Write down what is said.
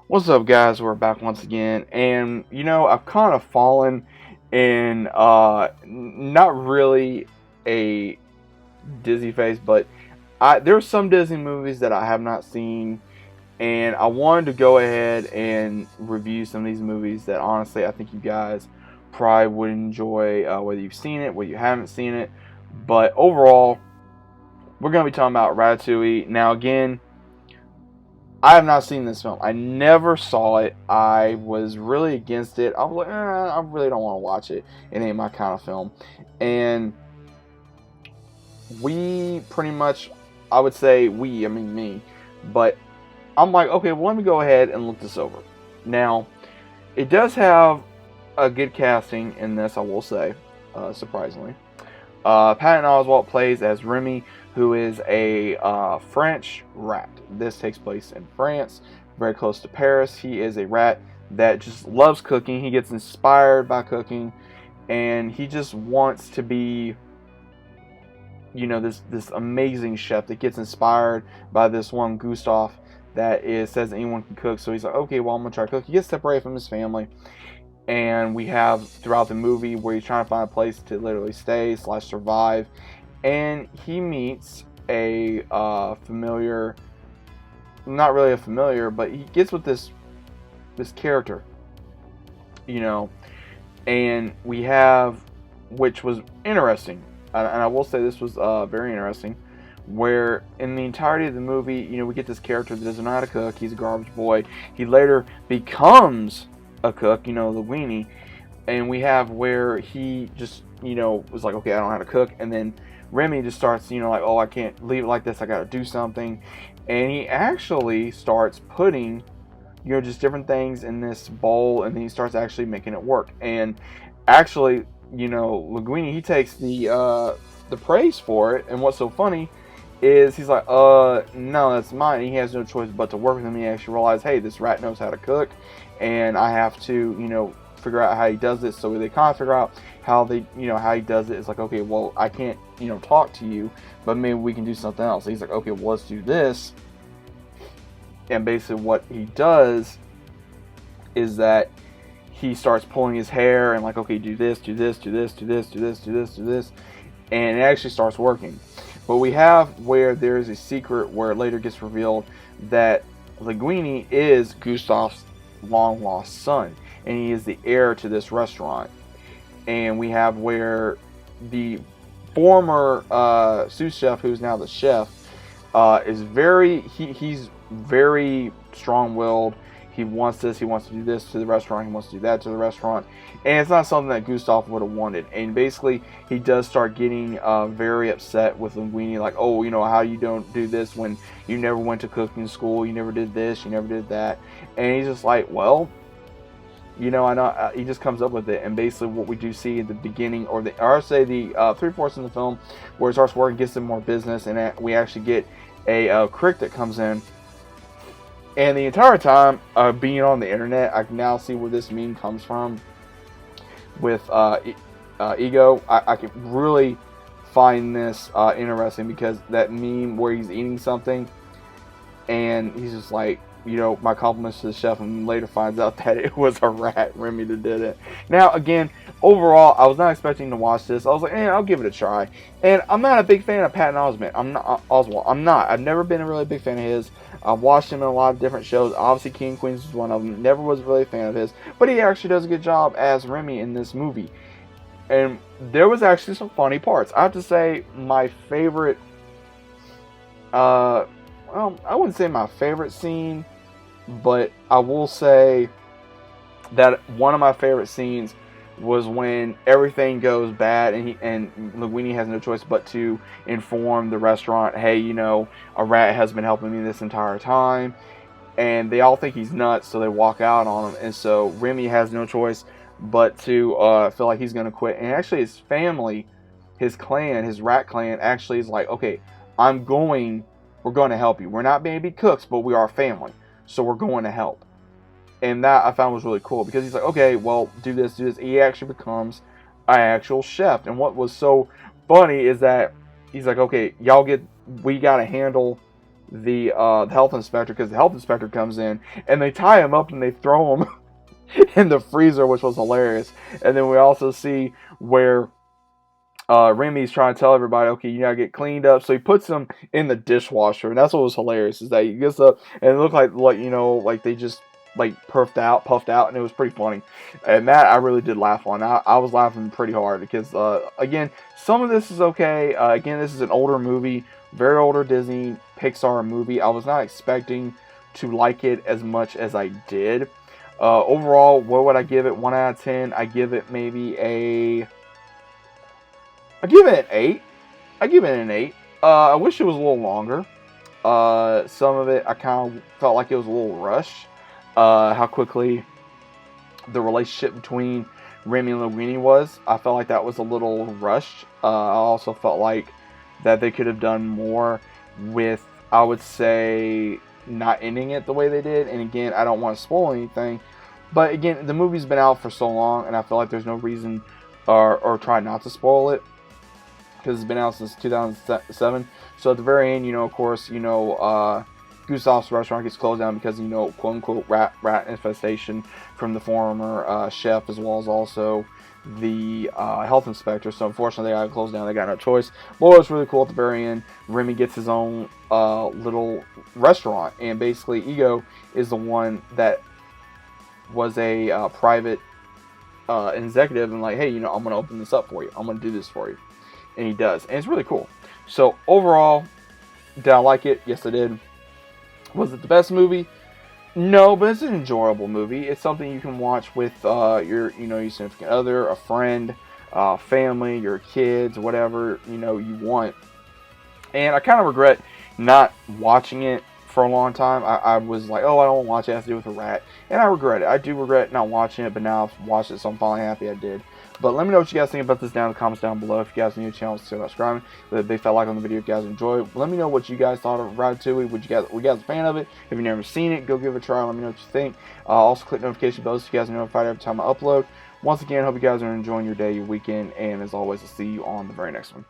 What's up, guys? We're back once again, and I've kind of fallen in not really a Disney phase, but there's some Disney movies that I have not seen, and I wanted to go ahead and review some of these movies that honestly I think you guys probably would enjoy, whether you've seen it, whether you haven't seen it. But overall, we're going to be talking about Ratatouille. Now, again, I have not seen this film. I never saw it. I was really against it. I was like, I really don't want to watch it. It ain't my kind of film. And we pretty much, I would say I mean me. But I'm like, okay, well, let me go ahead and look this over. Now, it does have a good casting in this, I will say, surprisingly. Patton Oswalt plays as Remy, who is a French rat. This takes place in France, very close to Paris. He is a rat that just loves cooking. He gets inspired by cooking, and he just wants to be, this amazing chef that gets inspired by this one Gustav says anyone can cook. So he's like, okay, well, I'm gonna try to cook. He gets separated from his family, and we have throughout the movie where he's trying to find a place to literally stay / survive, and he meets a familiar, not really a familiar, but he gets with this character, you know, and we have, which was interesting, and I will say this was very interesting, where in the entirety of the movie, we get this character that doesn't know how to cook. He's a garbage boy. He later becomes a cook, Linguini, and we have where he just, was like, okay, I don't know how to cook, and then Remy just starts, like, oh, I can't leave it like this, I gotta do something, and he actually starts putting, just different things in this bowl, and then he starts actually making it work, and actually, Linguini, he takes the praise for it, and what's so funny is he's like, no, that's mine. And he has no choice but to work with him. He actually realized, hey, this rat knows how to cook, and I have to, figure out how he does it. So they kind of figure out how how he does it. It's like, okay, well, I can't, talk to you, but maybe we can do something else. So he's like, okay, well, let's do this. And basically what he does is that he starts pulling his hair and like, okay, do this, do this, do this, do this, do this, do this, do this, and it actually starts working. But we have where there is a secret where it later gets revealed that Linguini is Gustav's long lost son, and he is the heir to this restaurant. And we have where the former sous chef, who's now the chef, is he's very strong-willed. He wants this, he wants to do this to the restaurant, he wants to do that to the restaurant, and it's not something that Gustav would have wanted. And basically, he does start getting very upset with Linguini, like, oh, how you don't do this when you never went to cooking school, you never did this, you never did that. And he's just like, well, I know. He just comes up with it, and basically what we do see at the beginning, or say the 3/4 in the film, where it starts working, gets them more business, and we actually get a critic that comes in. And the entire time being on the internet, I can now see where this meme comes from with Ego. I can really find this interesting, because that meme where he's eating something and he's just like, my compliments to the chef, and later finds out that it was a rat, Remy, that did it. Now, again, overall, I was not expecting to watch this. I was like, I'll give it a try. And I'm not a big fan of Patton Oswalt. I'm not. I've never been a really big fan of his. I've watched him in a lot of different shows. Obviously, King of Queens was one of them. Never was really a fan of his. But he actually does a good job as Remy in this movie. And there was actually some funny parts. I have to say, my favorite... well, I wouldn't say my favorite scene, but I will say that one of my favorite scenes was when everything goes bad, and Linguini has no choice but to inform the restaurant, hey, a rat has been helping me this entire time, and they all think he's nuts, so they walk out on him. And so Remy has no choice but to feel like he's going to quit. And actually his family, his clan, his rat clan, actually is like, okay, we're going to help you. We're not maybe cooks, but we are family, so we're going to help. And that I found was really cool, because he's like, okay, well, do this. He actually becomes an actual chef. And what was so funny is that he's like, okay, we got to handle the health inspector, because the health inspector comes in and they tie him up and they throw him in the freezer, which was hilarious. And then we also see where Remy's trying to tell everybody, okay, you gotta get cleaned up. So he puts them in the dishwasher, and that's what was hilarious, is that he gets up and it looked like like they just like puffed out, and it was pretty funny. And that I really did laugh on. I was laughing pretty hard because again, some of this is okay. Again, this is an older movie, very older Disney Pixar movie. I was not expecting to like it as much as I did. Overall, what would I give it? 1 out of 10. I give it maybe I give it an 8. I give it an 8. I wish it was a little longer. Some of it I kind of felt like it was a little rushed. How quickly the relationship between Remy and Linguini was. I felt like that was a little rushed. I also felt like that they could have done more with, I would say, not ending it the way they did. And again, I don't want to spoil anything. But again, the movie's been out for so long, and I feel like there's no reason or try not to spoil it, because it's been out since 2007. So at the very end, of course, Gustav's restaurant gets closed down because, quote unquote rat infestation from the former chef, as well as also the health inspector. So unfortunately, they got closed down. They got no choice. But what's really cool at the very end, Remy gets his own little restaurant, and basically Ego is the one that was a private executive, and like, hey, I'm going to open this up for you. I'm going to do this for you. And he does. And it's really cool. So overall, did I like it? Yes, I did. Was it the best movie? No, but it's an enjoyable movie. It's something you can watch with your significant other, a friend, family, your kids, whatever, you want. And I kind of regret not watching it for a long time. I was like, oh, I don't want to watch it. It has to do with a rat. And I regret it. I do regret not watching it, but now I've watched it, so I'm finally happy I did. But let me know what you guys think about this down in the comments down below. If you guys are new to the channel, consider subscribing. With a big fat like on the video if you guys enjoyed. Let me know what you guys thought of Ratatouille. Were you guys a fan of it? If you've never seen it, go give it a try. Let me know what you think. Also, click notification bells so you guys are notified every time I upload. Once again, hope you guys are enjoying your day, your weekend, and as always, I'll see you on the very next one.